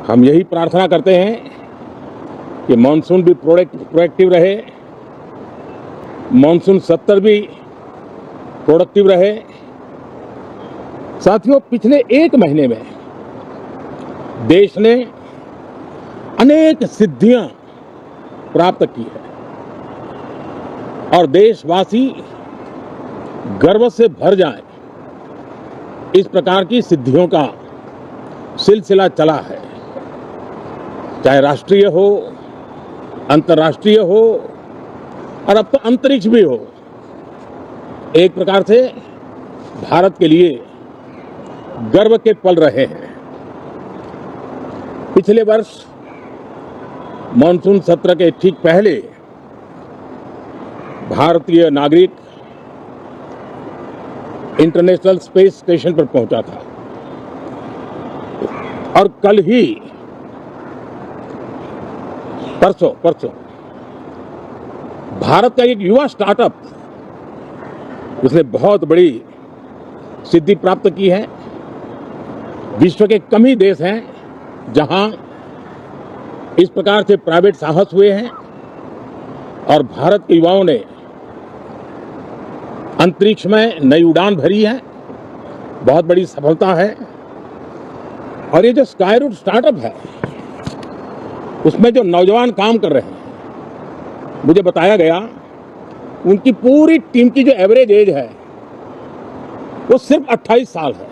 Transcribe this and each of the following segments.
हम यही प्रार्थना करते हैं कि मानसून भी प्रोएक्टिव रहे, मानसून सत्र भी प्रोडक्टिव रहे। साथियों, पिछले एक महीने में देश ने अनेक सिद्धियां प्राप्त की है और देशवासी गर्व से भर जाएं, इस प्रकार की सिद्धियों का सिलसिला चला है। चाहे राष्ट्रीय हो, अंतर्राष्ट्रीय हो और अब तो अंतरिक्ष भी हो। एक प्रकार से भारत के लिए गर्व के पल रहे हैं। पिछले वर्ष मानसून सत्र के ठीक पहले भारतीय नागरिक इंटरनेशनल स्पेस स्टेशन पर पहुंचा था और कल ही परसों भारत का एक युवा स्टार्टअप, उसने बहुत बड़ी सिद्धि प्राप्त की है। विश्व के कम ही देश हैं जहां इस प्रकार से प्राइवेट साहस हुए हैं और भारत के युवाओं ने अंतरिक्ष में नई उड़ान भरी है। बहुत बड़ी सफलता है। और ये जो स्काईरूट स्टार्टअप है, उसमें जो नौजवान काम कर रहे हैं, मुझे बताया गया उनकी पूरी टीम की जो एवरेज एज है वो सिर्फ 28 साल है।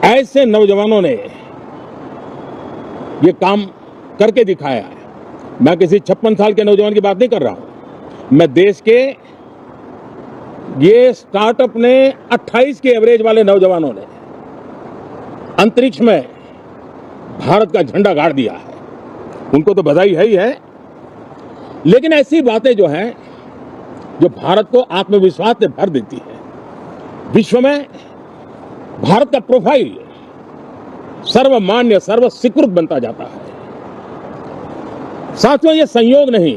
ऐसे नौजवानों ने ये काम करके दिखाया है। मैं किसी 56 साल के नौजवान की बात नहीं कर रहा हूं। मैं देश के ये स्टार्टअप ने 28 के एवरेज वाले नौजवानों ने अंतरिक्ष में भारत का झंडा गाड़ दिया है। उनको तो बधाई है ही है, लेकिन ऐसी बातें जो हैं, जो भारत को आत्मविश्वास से भर देती है, विश्व में भारत का प्रोफाइल सर्वमान्य, सर्वस्वीकृत बनता जाता है। साथियों, ये संयोग नहीं,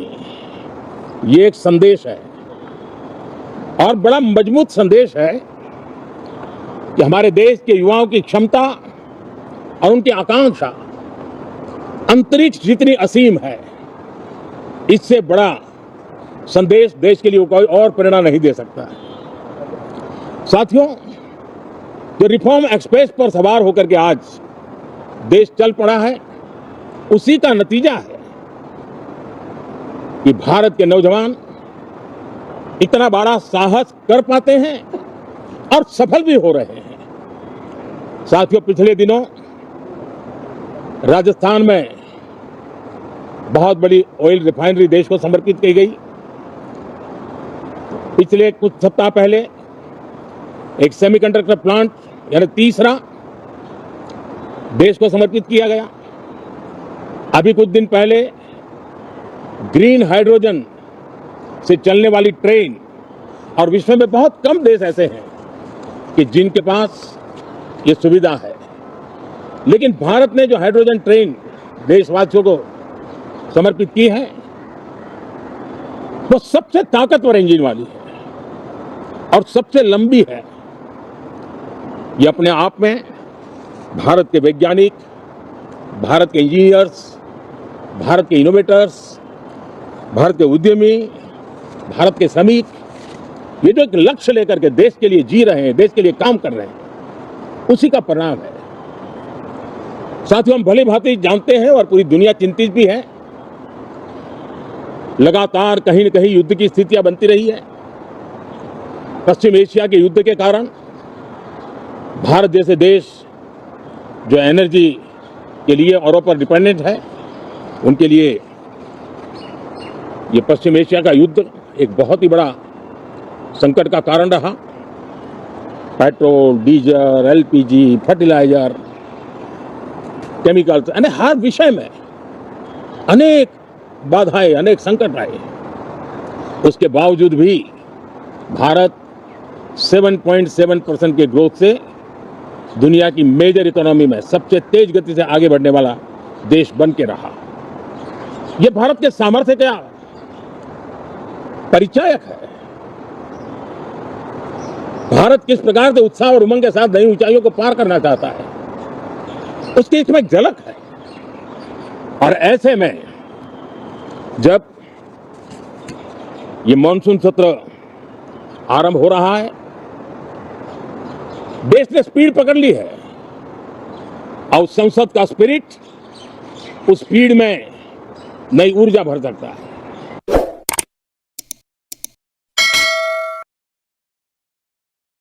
ये एक संदेश है और बड़ा मजबूत संदेश है कि हमारे देश के युवाओं की क्षमता और उनकी आकांक्षा अंतरिक्ष जितनी असीम है, इससे बड़ा संदेश देश के लिए कोई और प्रेरणा नहीं दे सकता है। साथियों, जो रिफॉर्म एक्सप्रेस पर सवार होकर के आज देश चल पड़ा है, उसी का नतीजा है कि भारत के नौजवान इतना बड़ा साहस कर पाते हैं और सफल भी हो रहे हैं। साथियों, पिछले दिनों राजस्थान में बहुत बड़ी ऑयल रिफाइनरी देश को समर्पित की गई। पिछले कुछ सप्ताह पहले एक सेमीकंडक्टर प्लांट, यानी तीसरा, देश को समर्पित किया गया। अभी कुछ दिन पहले ग्रीन हाइड्रोजन से चलने वाली ट्रेन, और विश्व में बहुत कम देश ऐसे हैं कि जिनके पास ये सुविधा है, लेकिन भारत ने जो हाइड्रोजन ट्रेन देशवासियों को समर्पित की है, वो सबसे ताकतवर इंजन वाली है और सबसे लंबी है। ये अपने आप में भारत के वैज्ञानिक, भारत के इंजीनियर्स, भारत के इनोवेटर्स, भारत के उद्यमी, भारत के श्रमिक, ये जो एक लक्ष्य लेकर के देश के लिए जी रहे हैं, देश के लिए काम कर रहे हैं, उसी का परिणाम है। साथियों, हम भली भांति जानते हैं और पूरी दुनिया चिंतित भी है। लगातार कहीं न कहीं युद्ध की स्थितियां बनती रही है। पश्चिम एशिया के युद्ध के कारण भारत जैसे देश जो एनर्जी के लिए औरों पर डिपेंडेंट है, उनके लिए ये पश्चिम एशिया का युद्ध एक बहुत ही बड़ा संकट का कारण रहा। Petrol, diesel, LPG, fertiliser, chemicals, यानी हर विषय में अनेक बाधाएं, अनेक संकट आए। उसके बावजूद भी भारत 7.7% के ग्रोथ से दुनिया की मेजर इकोनॉमी में सबसे तेज गति से आगे बढ़ने वाला देश बन के रहा। यह भारत के सामर्थ्य का परिचायक है। भारत किस प्रकार से उत्साह और उमंग के साथ नई ऊंचाइयों को पार करना चाहता है, उसकी इसमें झलक है। और ऐसे में जब ये मॉनसून सत्र आरंभ हो रहा है, देश ने स्पीड पकड़ ली है और संसद का स्पिरिट उस स्पीड में नई ऊर्जा भर सकता है।